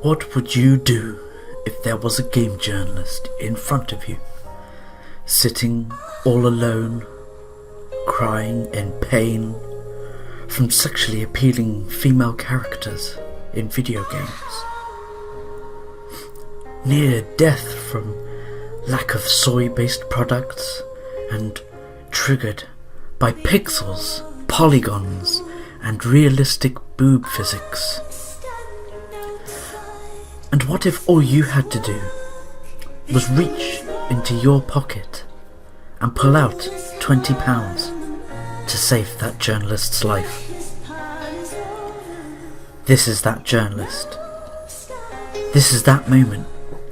What would you do if there was a game journalist in front of you, sitting all alone, crying in pain from sexually appealing female characters in video games, near death from lack of soy-based products, and triggered by pixels, polygons, and realistic boob physics? And what if all you had to do was reach into your pocket and pull out £20 to save that journalist's life? This is that journalist. This is that moment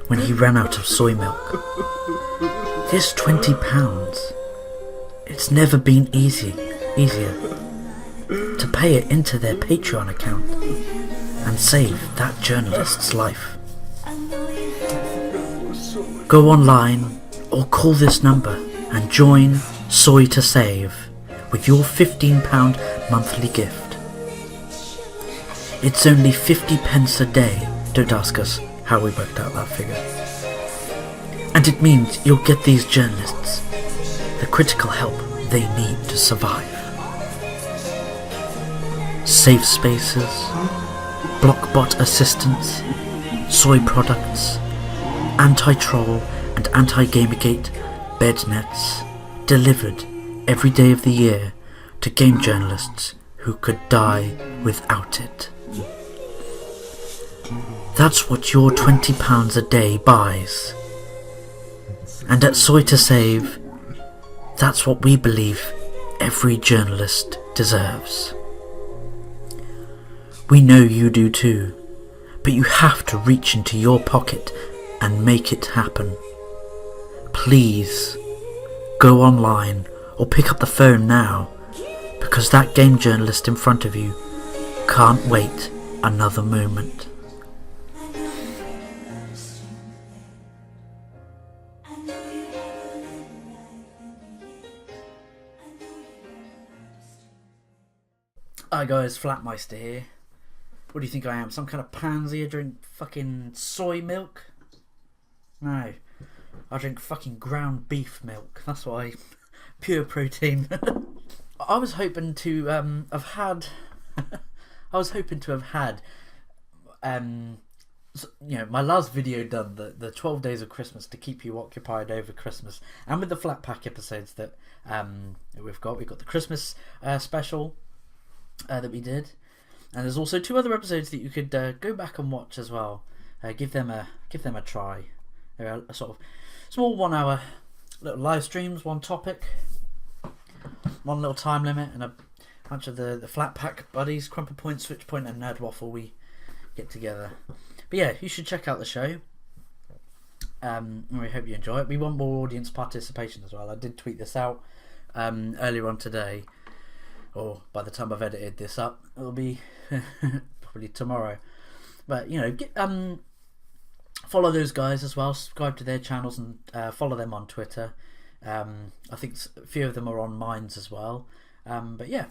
when he ran out of soy milk. This £20, it's never been easier to pay it into their Patreon account and save that journalist's life. Go online or call this number and join Soy2Save with your £15 monthly gift. It's only 50p a day. Don't ask us how we worked out that figure. And it means you'll get these journalists the critical help they need to survive. Safe spaces, blockbot assistance, soy products, anti-troll and anti-Gamergate bed nets delivered every day of the year to game journalists who could die without it. That's what your £20 a day buys. And at Soy2Save, that's what we believe every journalist deserves. We know you do too, but you have to reach into your pocket and make it happen. Please, go online or pick up the phone now, because that game journalist in front of you can't wait another moment. Hi guys, Flattmeister here. What do you think I am? Some kind of pansy? I drink fucking soy milk? No, I drink fucking ground beef milk. That's why. Pure protein. I was hoping to have had my last video done, the 12 days of Christmas to keep you occupied over Christmas, and with the flat pack episodes that we've got the Christmas special that we did, and there's also 2 other episodes that you could go back and watch as well. Give them a try. They're a sort of small 1 hour little live streams, one topic, one little time limit, and a bunch of the flat pack buddies, Crumple Point, Switch Point, and Nerd Waffle, we get together. But yeah, you should check out the show. We hope you enjoy it. We want more audience participation as well. I did tweet this out earlier on today, or by the time I've edited this up, it'll be probably tomorrow. But follow those guys as well. Subscribe to their channels and follow them on Twitter. I think a few of them are on Minds as well. But yeah,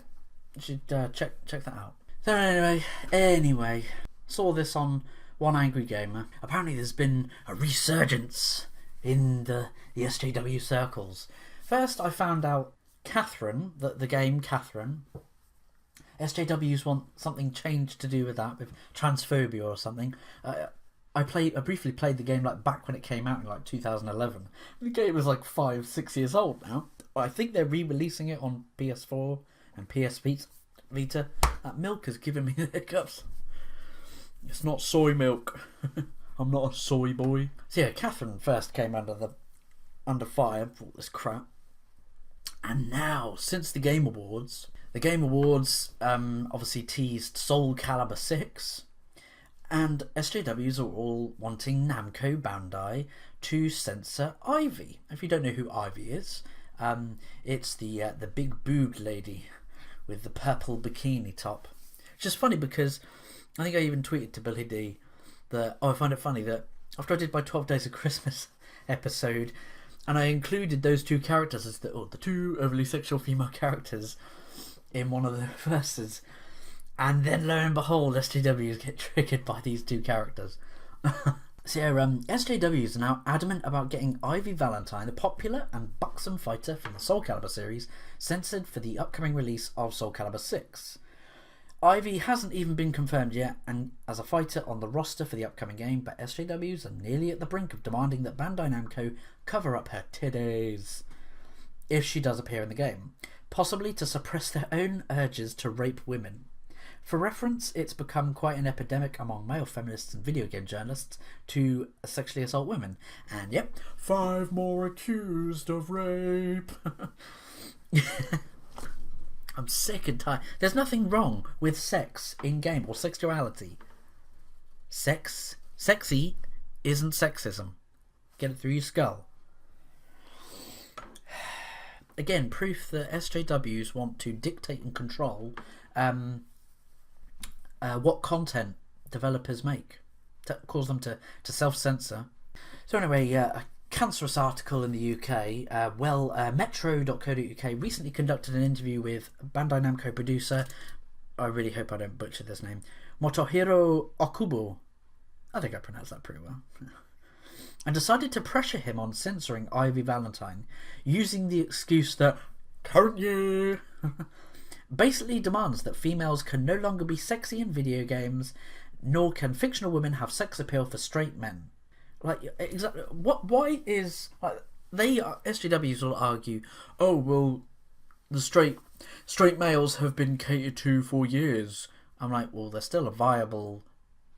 you should check that out. So anyway, saw this on One Angry Gamer. Apparently there's been a resurgence in the SJW circles. First I found out Catherine, the game Catherine, SJWs want something changed to do with that, with transphobia or something. I briefly played the game like back when it came out in like 2011. The game is like 5-6 years old now. I think they're re-releasing it on PS4 and PS Vita. That milk has given me the hiccups. It's not soy milk. I'm not a soy boy. So yeah, Catherine first came under fire for all this crap. And now, since the Game Awards obviously teased Soul Calibur 6, and SJWs are all wanting Namco Bandai to censor Ivy. If you don't know who Ivy is, it's the big boobed lady with the purple bikini top. Which is funny because I think I even tweeted to Billy D that I find it funny that after I did my 12 Days of Christmas episode, and I included those 2 characters as the 2 overly sexual female characters in one of the verses, And then lo and behold, SJWs get triggered by these two characters. So SJWs are now adamant about getting Ivy Valentine, the popular and buxom fighter from the Soul Calibur series, censored for the upcoming release of Soul Calibur 6. Ivy hasn't even been confirmed yet and as a fighter on the roster for the upcoming game, but SJWs are nearly at the brink of demanding that Bandai Namco cover up her titties if she does appear in the game, possibly to suppress their own urges to rape women. For reference, it's become quite an epidemic among male feminists and video game journalists to sexually assault women. And yep, 5 more accused of rape. I'm sick and tired. There's nothing wrong with sex in game or sexuality. Sexy isn't sexism. Get it through your skull. Again, proof that SJWs want to dictate and control what content developers make, to cause them to self-censor. So anyway, a cancerous article in the UK. Metro.co.uk recently conducted an interview with Bandai Namco producer, I really hope I don't butcher this name, Motohiro Okubo. I think I pronounced that pretty well. And decided to pressure him on censoring Ivy Valentine, using the excuse that current year basically demands that females can no longer be sexy in video games, nor can fictional women have sex appeal for straight men. Like, exactly, why is, like, SJWs will argue, oh well, the straight males have been catered to for years. I'm like, well, they're still a viable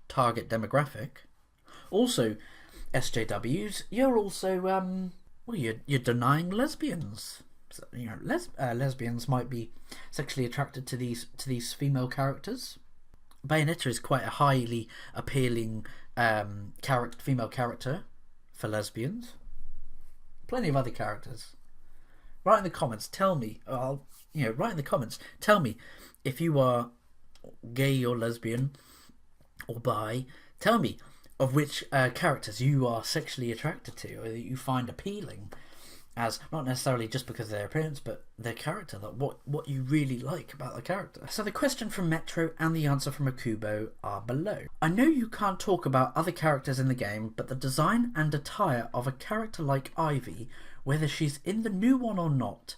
target demographic. Also, SJWs, you're also you're denying lesbians. So, you know, lesbians might be sexually attracted to these female characters. Bayonetta is quite a highly appealing female character for lesbians. Plenty of other characters. Write in the comments. Tell me. Write in the comments. Tell me if you are gay or lesbian or bi. Tell me of which characters you are sexually attracted to or that you find appealing, as not necessarily just because of their appearance, but their character, that what you really like about the character. So the question from Metro and the answer from Akubo are below. I know you can't talk about other characters in the game, but the design and attire of a character like Ivy, whether she's in the new one or not,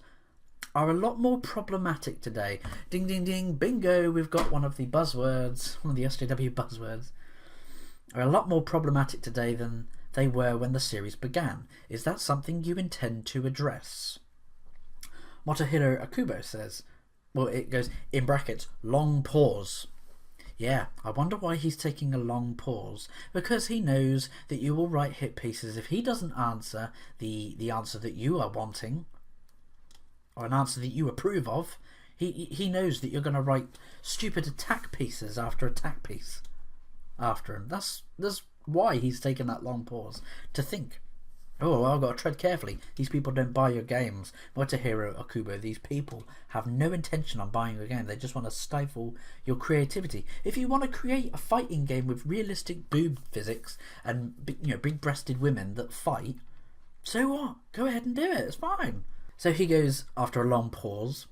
are a lot more problematic today. Ding ding ding, bingo, we've got one of the buzzwords, one of the SJW buzzwords. Are a lot more problematic today than they were when the series began. Is that something you intend to address? Motohiro Akubo says, well, it goes in brackets, long pause. Yeah, I wonder why he's taking a long pause. Because he knows that you will write hit pieces if he doesn't answer the answer that you are wanting, or an answer that you approve of. He knows that you're going to write stupid attack pieces after attack piece after him. That's why he's taken that long pause to think, oh, I've got to tread carefully. These people don't buy your games. Motohiro Akubo, these people have no intention on buying your game. They just want to stifle your creativity. If you want to create a fighting game with realistic boob physics and big-breasted women that fight, so what? Go ahead and do it. It's fine. So he goes, after a long pause,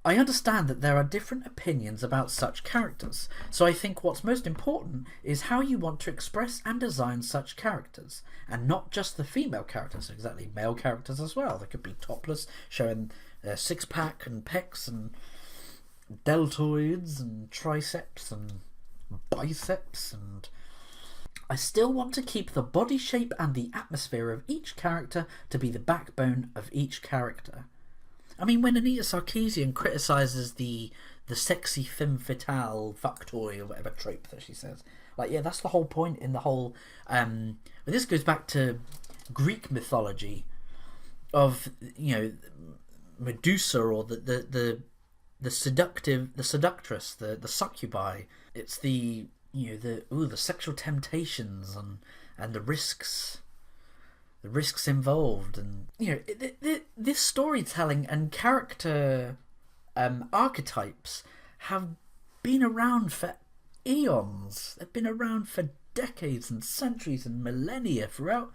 I understand that there are different opinions about such characters, so I think what's most important is how you want to express and design such characters, and not just the female characters, exactly, male characters as well. They could be topless, showing their six-pack and pecs and deltoids and triceps and biceps, and I still want to keep the body shape and the atmosphere of each character to be the backbone of each character. I mean, when Anita Sarkeesian criticises the sexy femme fatale fuck toy or whatever trope that she says, like, yeah, that's the whole point in the whole. This goes back to Greek mythology of, Medusa or the seductress, the succubi. It's the sexual temptations and the risks. The risks involved, and this storytelling and character archetypes have been around for eons. They've been around for decades and centuries and millennia throughout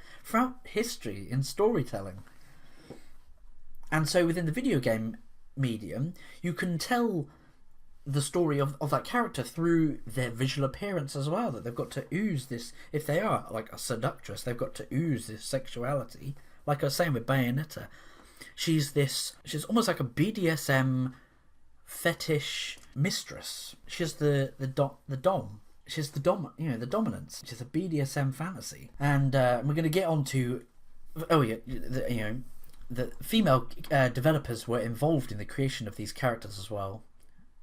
history in storytelling. And so within the video game medium, you can tell the story of that character through their visual appearance as well, that they've got to ooze this, if they are like a seductress, they've got to ooze this sexuality. Like I was saying with Bayonetta, she's almost like a BDSM fetish mistress. She's the dom. She's the the dominance. She's a BDSM fantasy. And we're going to get on to, the female developers were involved in the creation of these characters as well,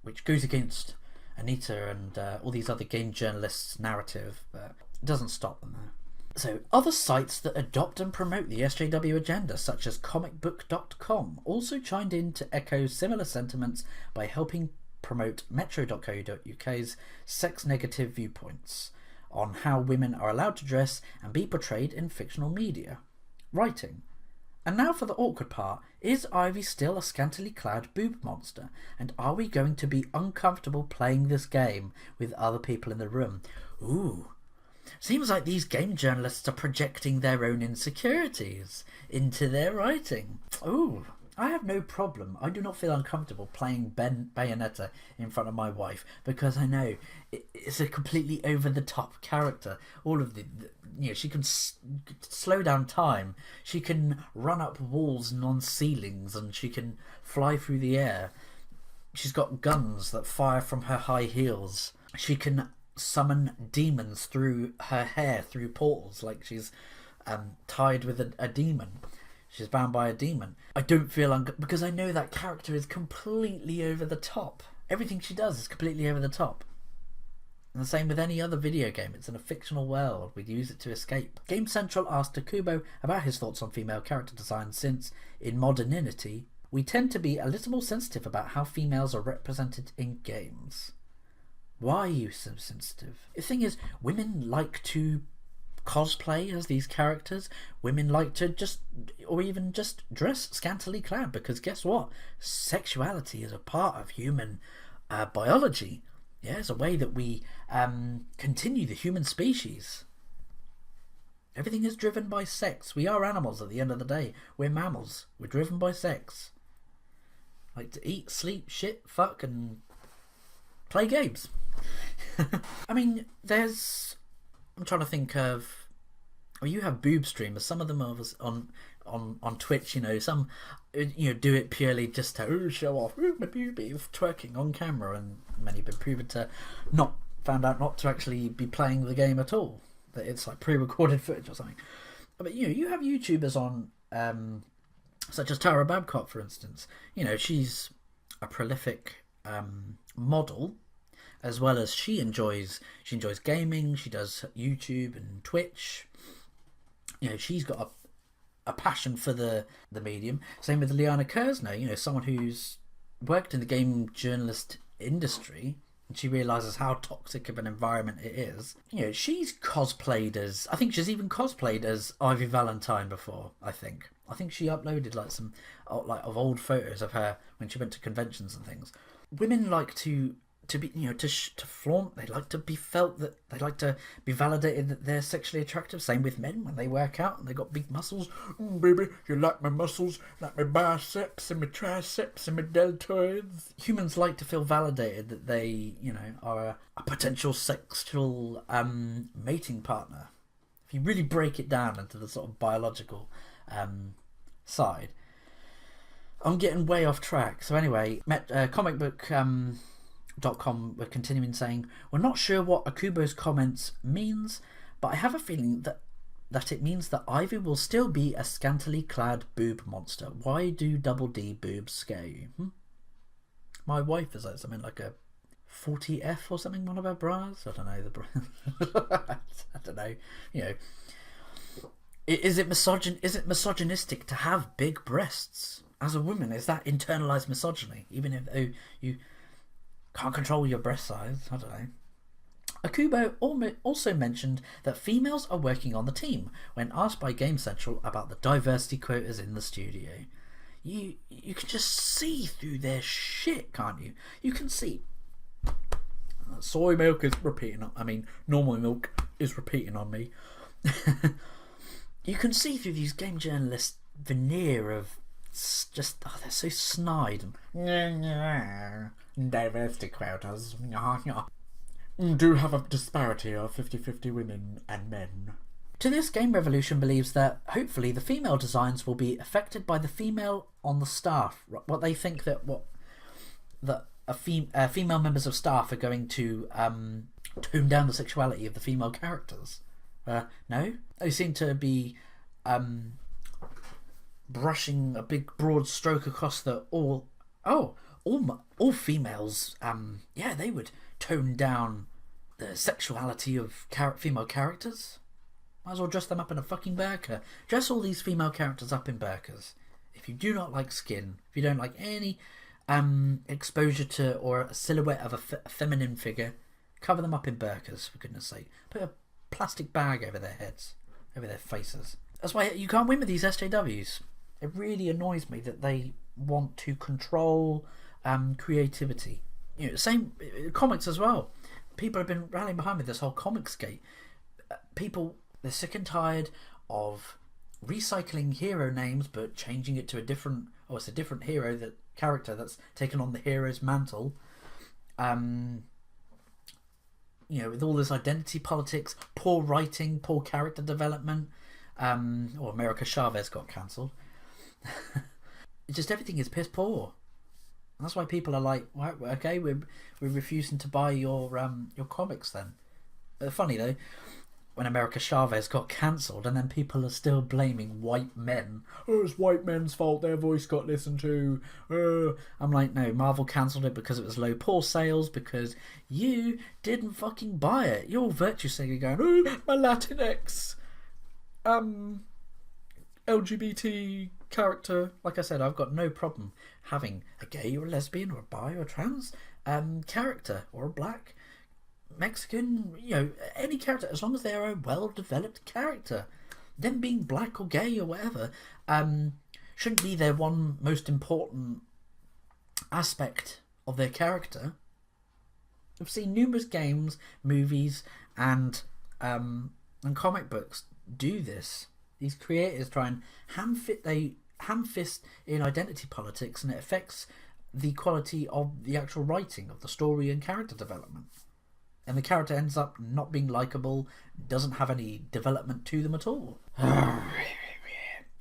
which goes against Anita and all these other game journalists' narrative, but it doesn't stop them there. So, other sites that adopt and promote the SJW agenda, such as comicbook.com, also chimed in to echo similar sentiments by helping promote metro.co.uk's sex-negative viewpoints on how women are allowed to dress and be portrayed in fictional media. Writing. And now for the awkward part. Is Ivy still a scantily clad boob monster? And are we going to be uncomfortable playing this game with other people in the room? Ooh. Seems like these game journalists are projecting their own insecurities into their writing. Ooh. I have no problem. I do not feel uncomfortable playing Bayonetta in front of my wife because I know it's a completely over-the-top character. All of she can slow down time. She can run up walls and on ceilings, and she can fly through the air. She's got guns that fire from her high heels. She can summon demons through her hair, through portals, like she's tied with a demon. She's bound by a demon. I don't feel because I know that character is completely over the top. Everything she does is completely over the top. And the same with any other video game. It's in a fictional world. We'd use it to escape. Game Central asked Takubo about his thoughts on female character design since, in modernity, we tend to be a little more sensitive about how females are represented in games. Why are you so sensitive? The thing is, women like to cosplay as these characters. Women like to just dress scantily clad because guess what? Sexuality is a part of human biology. Yeah, it's a way that we continue the human species. Everything is driven by sex. We are animals at the end of the day. We're mammals. We're driven by sex. Like to eat, sleep, shit, fuck, and play games. I mean, I'm trying to think of. Well, you have boob streamers. Some of them are on Twitch. Some do it purely just to show off my boobies, twerking on camera, and many have been proven to found out not to actually be playing the game at all. That it's like pre-recorded footage or something. But you have YouTubers on, such as Tara Babcock, for instance. She's a prolific model. As well as she enjoys gaming, she does YouTube and Twitch. She's got a passion for the medium. Same with Liana Kersner, someone who's worked in the game journalist industry, and she realises how toxic of an environment it is. She's cosplayed as, I think she's even cosplayed as Ivy Valentine before. I think she uploaded like some of old photos of her when she went to conventions and things. Women like to be to flaunt. They like to be felt, that they like to be validated that they're sexually attractive. Same with men when they work out and they got big muscles. Baby, you like my muscles, like my biceps and my triceps and my deltoids. Humans like to feel validated that they are a potential sexual mating partner. If you really break it down into the sort of biological side. I'm getting way off track. So anyway, comicbook.com were continuing saying, we're not sure what Akubo's comments means, but I have a feeling that it means that Ivy will still be a scantily clad boob monster. Why do double D boobs scare you? My wife is like something like a 40F or something, one of her bras. I don't know. I don't know. Is it misogynistic to have big breasts as a woman? Is that internalized misogyny? Even if you can't control your breast size. I don't know. Akubo also mentioned that females are working on the team when asked by Game Central about the diversity quotas in the studio. You can just see through their shit, can't you? You can see. Soy milk is repeating. Normal milk is repeating on me. You can see through these game journalists' veneer of they're so snide. Diversity quotas. Do have a disparity of 50-50 women and men. To this, Game Revolution believes that hopefully the female designs will be affected by the female on the staff. What they think that female members of staff are going to tone down the sexuality of the female characters. No, they seem to be brushing a big broad stroke across the all females. They would tone down the sexuality of female characters. Might as well dress them up in a fucking burqa. Dress all these female characters up in burqas. If you do not like skin, if you don't like any exposure to or a silhouette of a feminine figure, cover them up in burqas, for goodness sake. Put a plastic bag over their heads, over their faces. That's why you can't win with these SJWs. It really annoys me that they want to control creativity. You know, same comics as well. People have been rallying behind me this whole Comicsgate. They're sick and tired of recycling hero names but changing it to a different hero, that character that's taken on the hero's mantle. With all this identity politics, poor writing, poor character development. America Chavez got cancelled. Just everything is piss poor. And that's why people are like, well, okay, we're refusing to buy your comics then. Funny though, when America Chavez got cancelled, and then people are still blaming white men. Oh, it's white men's fault, their voice got listened to. I'm like, no, Marvel cancelled it because it was low poor sales, because you didn't fucking buy it. You're virtue signaling going, oh, my Latinx LGBT character. Like I said, I've got no problem having a gay or a lesbian or a bi or a trans character, or a black, Mexican, any character, as long as they are a well-developed character. Them being black or gay or whatever shouldn't be their one most important aspect of their character. I've seen numerous games, movies, and comic books do this. These creators try and ham fist in identity politics, and it affects the quality of the actual writing of the story and character development. And the character ends up not being likeable, doesn't have any development to them at all.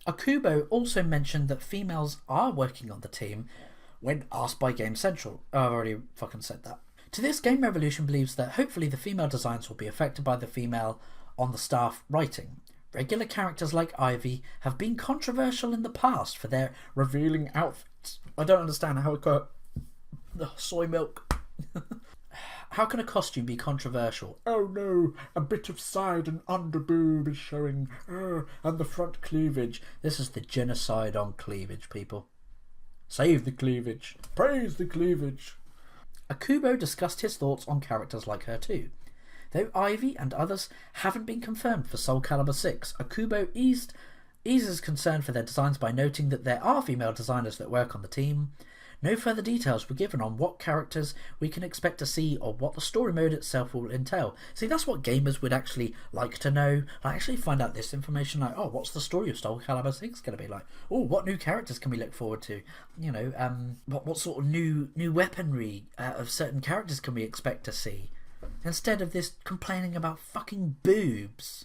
Akubo also mentioned that females are working on the team when asked by Game Central. Oh, I've already fucking said that. To this, Game Revolution believes that hopefully the female designs will be affected by the female on the staff writing. Regular characters like Ivy have been controversial in the past for their revealing outfits. I don't understand how it got soy milk. How can a costume be controversial? Oh no, a bit of side and under boob is showing, and the front cleavage. This is the genocide on cleavage, people. Save the cleavage. Praise the cleavage. Akubo discussed his thoughts on characters like her too. Though Ivy and others haven't been confirmed for Soul Calibur 6, Akubo eases concern for their designs by noting that there are female designers that work on the team. No further details were given on what characters we can expect to see or what the story mode itself will entail. See, that's what gamers would actually like to know. Like, actually find out this information, like, oh, what's the story of Soul Calibur 6 going to be like? Oh, what new characters can we look forward to? What sort of new weaponry of certain characters can we expect to see? Instead of this complaining about fucking boobs.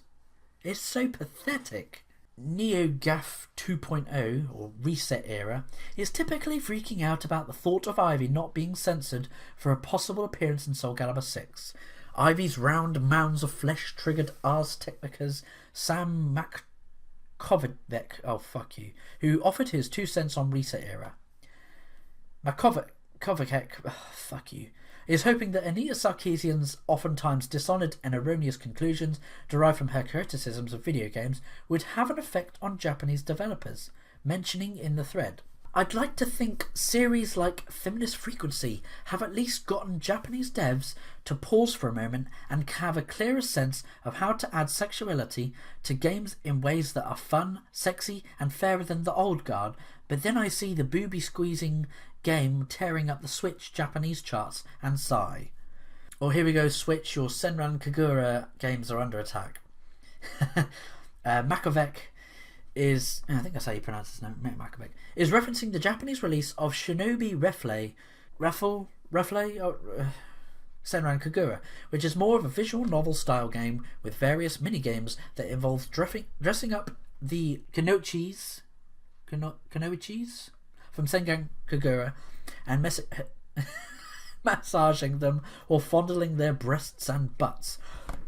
It's so pathetic. NeoGAF 2.0, or Reset Era, is typically freaking out about the thought of Ivy not being censored for a possible appearance in Soul Calibur 6. Ivy's round mounds of flesh-triggered Ars Technica's Sam Makovec, who offered his 2 cents on Reset Era. Makovec, is hoping that Anita Sarkeesian's oftentimes dishonoured and erroneous conclusions derived from her criticisms of video games would have an effect on Japanese developers, mentioning in the thread, I'd like to think series like Feminist Frequency have at least gotten Japanese devs to pause for a moment and have a clearer sense of how to add sexuality to games in ways that are fun, sexy and fairer than the old guard, but then I see the booby-squeezing game tearing up the Switch Japanese charts and sigh. Oh, here we go, Switch, your Senran Kagura games are under attack. Makovec is, I think that's how you pronounce his name, Maccabeck, is referencing the Japanese release of Shinobi Raffle Senran Kagura, which is more of a visual novel style game with various mini-games that involve dressing up the Kunoichis from Senran Kagura and massaging them or fondling their breasts and butts.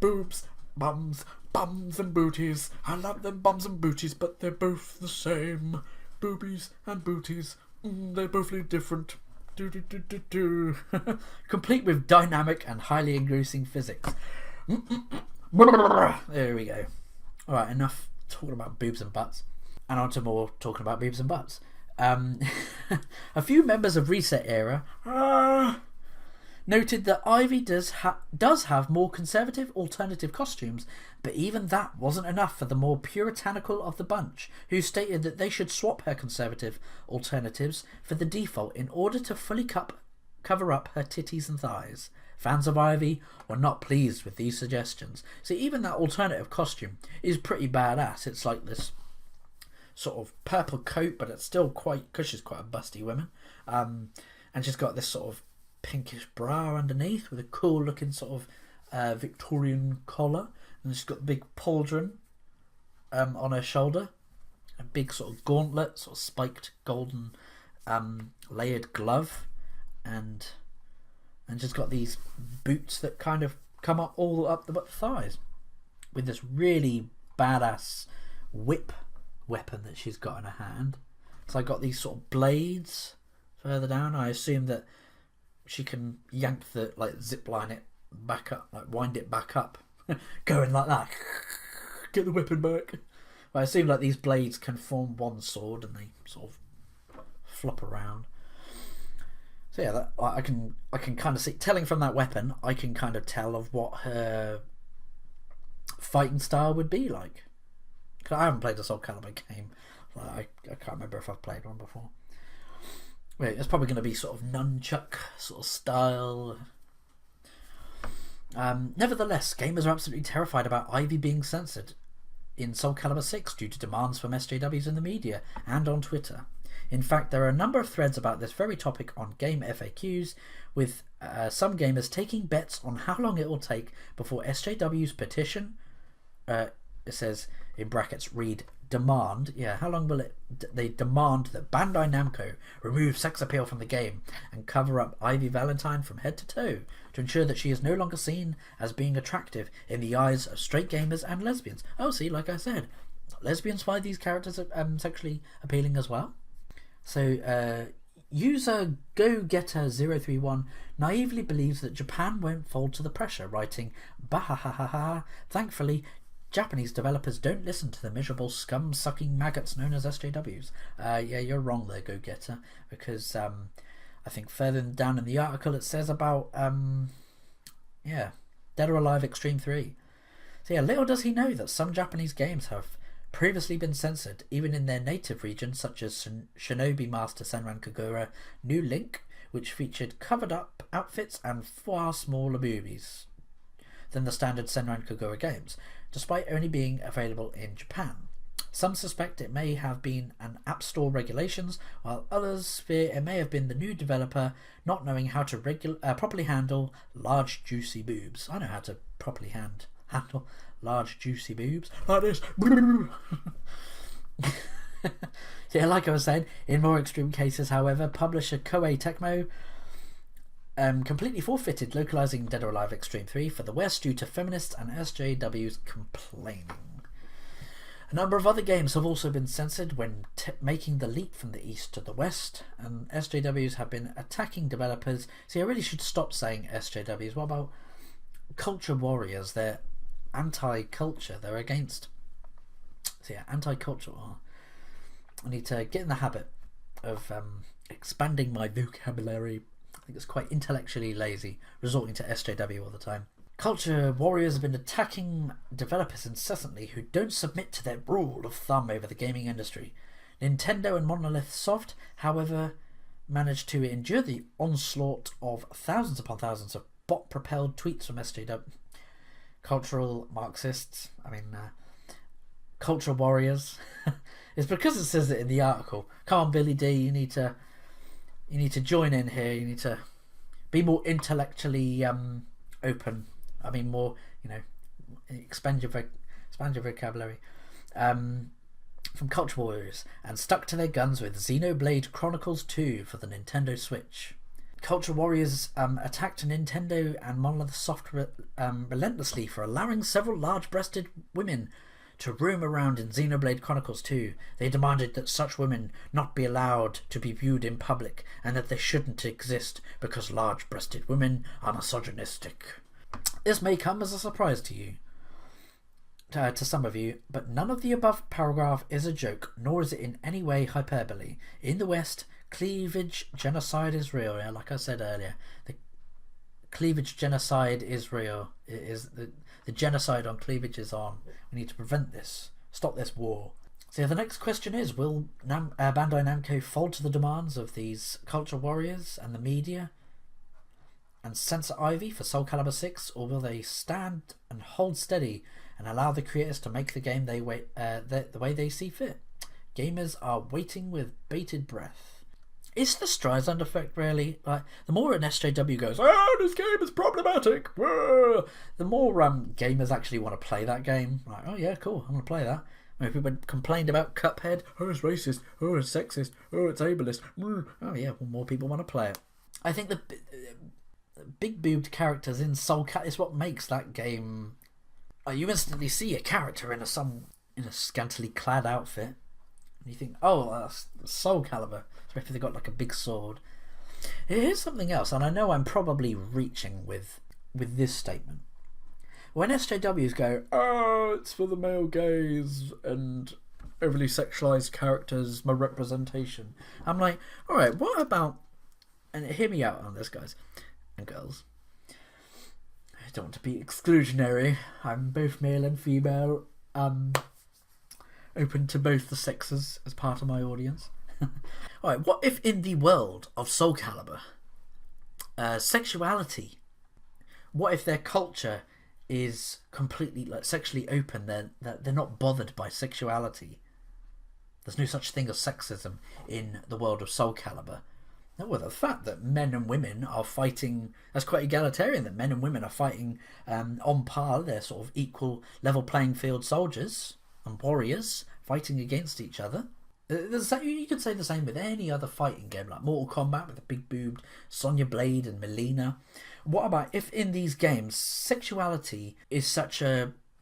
Boobs, bums and booties. I love them bums and booties, but they're both the same. Boobies and booties, they both look different. Complete with dynamic and highly engrossing physics. There we go. Alright, enough talking about boobs and butts, and on to more talking about boobs and butts. A few members of Reset Era noted that Ivy does have more conservative alternative costumes, but even that wasn't enough for the more puritanical of the bunch, who stated that they should swap her conservative alternatives for the default in order to fully cover up her titties and thighs. Fans of Ivy were not pleased with these suggestions. See, even that alternative costume is pretty badass. It's like this sort of purple coat, but it's still quite, because she's quite a busty woman, and she's got this sort of pinkish bra underneath with a cool looking sort of Victorian collar, and she's got a big pauldron on her shoulder, a big sort of gauntlet, sort of spiked golden layered glove, and she's got these boots that kind of come up all up the thighs, with this really badass whip weapon that she's got in her hand. So I got these sort of blades further down. I assume that she can yank the, like, zip line it back up, like wind it back up, going like that. Get the weapon back. But I assume like these blades can form one sword and they sort of flop around. So yeah, that, I can kind of see, telling from that weapon, I can kind of tell of what her fighting style would be like. Cause I haven't played a Soul Calibur game. I can't remember if I've played one before. Wait, it's probably going to be sort of nunchuck sort of style. Nevertheless, gamers are absolutely terrified about Ivy being censored in Soul Calibur 6 due to demands from SJWs in the media and on Twitter. In fact, there are a number of threads about this very topic on game FAQs, with some gamers taking bets on how long it will take before SJWs petition, it says in brackets, read demand, how long will they demand that Bandai Namco remove sex appeal from the game and cover up Ivy Valentine from head to toe to ensure that she is no longer seen as being attractive in the eyes of straight gamers and lesbians. Oh, see, like I said, lesbians find these characters sexually appealing as well. So user GoGetter031 naively believes that Japan won't fold to the pressure, writing, "Bahahaha, thankfully Japanese developers don't listen to the miserable scum-sucking maggots known as SJWs." Yeah, you're wrong there, Go-Getter, because I think further down in the article it says about, Dead or Alive Extreme 3. So yeah, little does he know that some Japanese games have previously been censored, even in their native region, such as Shinobi Master Senran Kagura New Link, which featured covered-up outfits and far smaller boobies than the standard Senran Kagura games, despite only being available in Japan. Some suspect it may have been an App Store regulations, while others fear it may have been the new developer not knowing how to properly handle large juicy boobs. I know how to properly handle large juicy boobs. Like this. Yeah, like I was saying, in more extreme cases, however, publisher Koei Tecmo completely forfeited localizing Dead or Alive Extreme 3 for the West due to feminists and SJWs complaining. A number of other games have also been censored when making the leap from the East to the West, and SJWs have been attacking developers. See, I really should stop saying SJWs. What about culture warriors? They're anti-culture. They're against... So yeah, anti-culture. I need to get in the habit of expanding my vocabulary. I think it's quite intellectually lazy, resorting to SJW all the time. Culture warriors have been attacking developers incessantly who don't submit to their rule of thumb over the gaming industry. Nintendo and Monolith Soft, however, managed to endure the onslaught of thousands upon thousands of bot-propelled tweets from SJW. Cultural Marxists, culture warriors. It's because it says it in the article. Come on, Billy D, you need to join in here. You need to be more intellectually open. I mean, more, expand your vocabulary. From Culture Warriors, and stuck to their guns with Xenoblade Chronicles 2 for the Nintendo Switch. Culture Warriors attacked Nintendo and Monolith Software relentlessly for allowing several large-breasted women to roam around in Xenoblade Chronicles 2. They demanded that such women not be allowed to be viewed in public, and that they shouldn't exist because large-breasted women are misogynistic. This may come as a surprise to you, to some of you, but none of the above paragraph is a joke, nor is it in any way hyperbole. In the West, cleavage genocide is real. Yeah, like I said earlier, the cleavage genocide is real. It is the genocide on cleavage is on. We need to prevent this. Stop this war. So the next question is, will Bandai Namco fold to the demands of these culture warriors and the media and censor Ivy for Soul Calibur 6, or will they stand and hold steady and allow the creators to make the game the way they see fit? Gamers are waiting with bated breath. It's the Streisand effect, really. Like, the more an SJW goes, "Oh, this game is problematic," the more gamers actually want to play that game. Like, oh yeah, cool, I'm going to play that. When people complained about Cuphead, "Oh, it's racist, oh, it's sexist, oh, it's ableist." Oh yeah, well, more people want to play it. I think the big boobed characters in Soul Calibur is what makes that game. You instantly see a character in a scantily clad outfit, and you think, "Oh, that's Soul Calibur." Especially if they got like a big sword. Here's something else, and I know I'm probably reaching with this statement. When SJWs go, "Oh, it's for the male gaze and overly sexualized characters, my representation," I'm like, all right, what about? And hear me out on this, guys and girls. I don't want to be exclusionary. I'm both male and female. Open to both the sexes as part of my audience. Alright, what if in the world of Soul Calibur, sexuality, what if their culture is completely like sexually open? They're not bothered by sexuality. There's no such thing as sexism in the world of Soul Calibur. Well, the fact that men and women are fighting, that's quite egalitarian, that men and women are fighting on par. They're sort of equal level playing field soldiers and warriors fighting against each other. You could say the same with any other fighting game, like Mortal Kombat with the big boobed Sonya Blade and Melina. What about if in these games sexuality is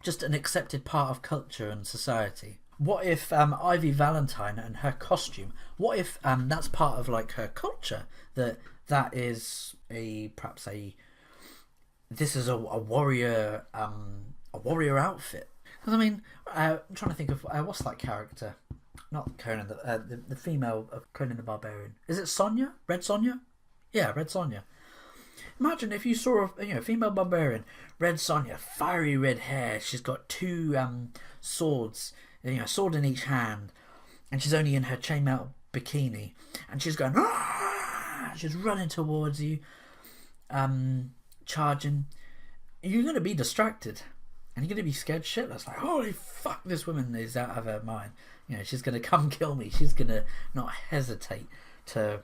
just an accepted part of culture and society? What if Ivy Valentine and her costume, what if that's part of like her culture, that is this is a warrior outfit? Because I mean, I'm trying to think of what's that character? Not Conan, the female of Conan the Barbarian. Is it Sonya? Red Sonya? Yeah, Red Sonya. Imagine if you saw a female barbarian, Red Sonya, fiery red hair. She's got two swords, a sword in each hand, and she's only in her chainmail bikini, and she's going, "Ah!" She's running towards you, charging. You're going to be distracted, and you're going to be scared shitless. Like, holy fuck, this woman is out of her mind. She's going to come kill me. She's going to not hesitate to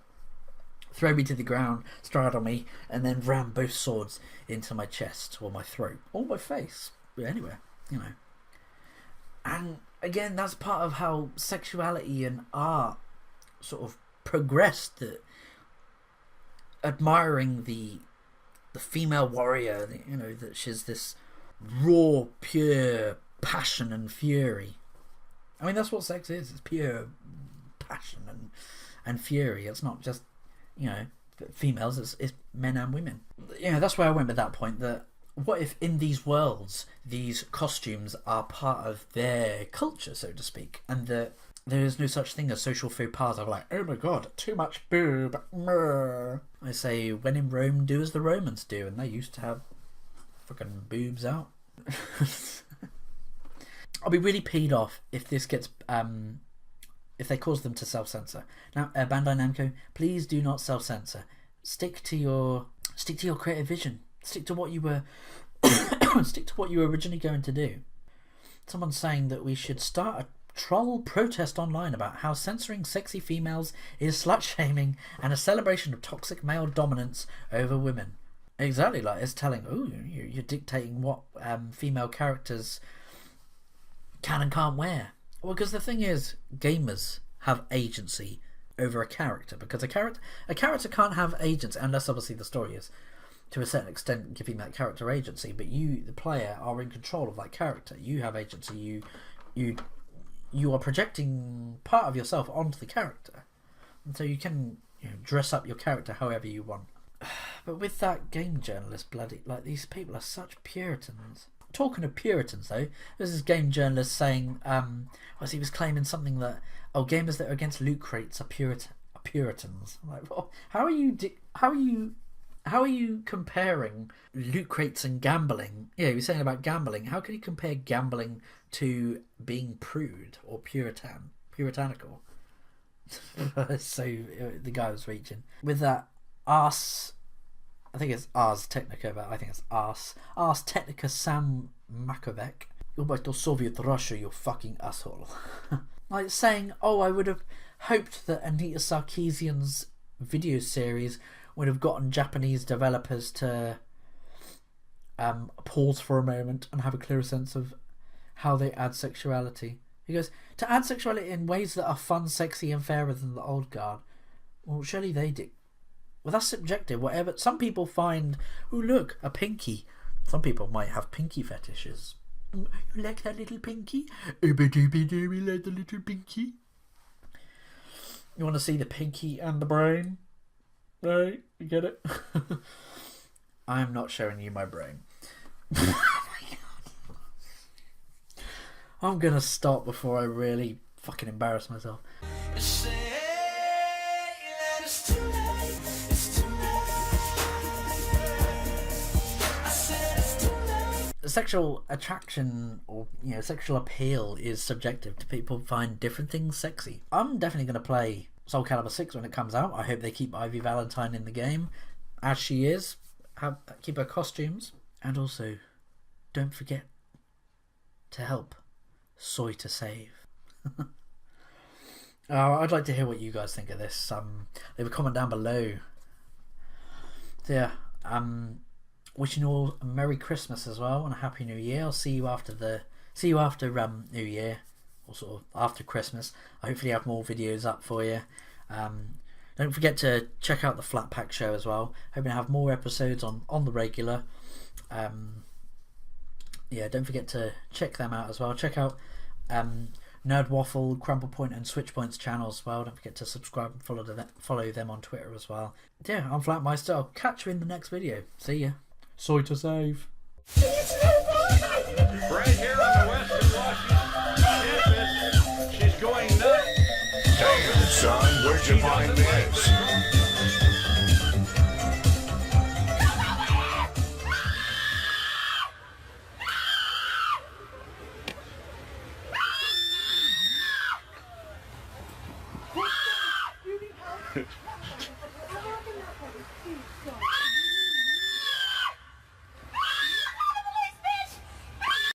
throw me to the ground, straddle me, and then ram both swords into my chest or my throat or my face. Anywhere, And again, that's part of how sexuality and art sort of progressed. That admiring the female warrior, that she's this raw, pure passion and fury. I mean, that's what sex is. It's pure passion and fury. It's not just, females. It's men and women. That's where I went with that point. That what if in these worlds, these costumes are part of their culture, so to speak, and that there is no such thing as social faux pas of like, "Oh my god, too much boob." I say, when in Rome, do as the Romans do, and they used to have fucking boobs out. I'll be really peed off if this gets if they cause them to self-censor. Now, Bandai Namco, please do not self-censor. Stick to your creative vision. Stick to what you were originally going to do. Someone's saying that we should start a troll protest online about how censoring sexy females is slut-shaming and a celebration of toxic male dominance over women. Exactly, like it's telling, oh, you're dictating what female characters can and can't wear. Well, because the thing is, gamers have agency over a character, because a character can't have agency unless obviously the story is to a certain extent giving that character agency, but you, the player, are in control of that character. You have agency. You are projecting part of yourself onto the character, and so you can dress up your character however you want. But with that game journalist, bloody, like, these people are such Puritans. Talking of Puritans, though, there's this game journalist saying, he was claiming something that, gamers that are against loot crates are Puritans. I'm like, well, how are you comparing loot crates and gambling? Yeah, he was saying about gambling. How can you compare gambling to being prude or puritanical? So the guy was reaching with that arse. I think it's Ars Technica, but I think it's Ars Technica Sam Makovec. You're back to Soviet Russia, you fucking asshole. Like saying, I would have hoped that Anita Sarkeesian's video series would have gotten Japanese developers to pause for a moment and have a clearer sense of how they add sexuality. He goes, to add sexuality in ways that are fun, sexy and fairer than the old guard. Well, surely they do. Well, that's subjective, whatever. Some people find, look, a pinky. Some people might have pinky fetishes. You like that little pinky? Ooba-dooby-dooby, like the little pinky? You want to see the pinky and the brain? Right, you get it? I'm not showing you my brain. I'm gonna stop before I really fucking embarrass myself. Sexual attraction or sexual appeal is subjective. People find different things sexy. I'm definitely going to play Soul Calibur 6 when it comes out. I hope they keep Ivy Valentine in the game as she is. Keep her costumes, and also don't forget to help Soy2Save. I'd like to hear what you guys think of this. Leave a comment down below. So yeah, wishing you all a Merry Christmas as well and a Happy New Year. I'll see you after New Year, or sort of after Christmas. I hopefully have more videos up for you. Don't forget to check out the Flat Pack show as well. Hoping to have more episodes on the regular. Yeah, don't forget to check them out as well. Check out Nerd Waffle, Crumple Point and Switch Point's channels as well. Don't forget to subscribe and follow them on Twitter as well. Yeah, I'm Flattmeister. I'll catch you in the next video. See ya. Soy2Save. Right here on the Western Washington campus, she's going nuts. Damn, son, where'd you find this? It's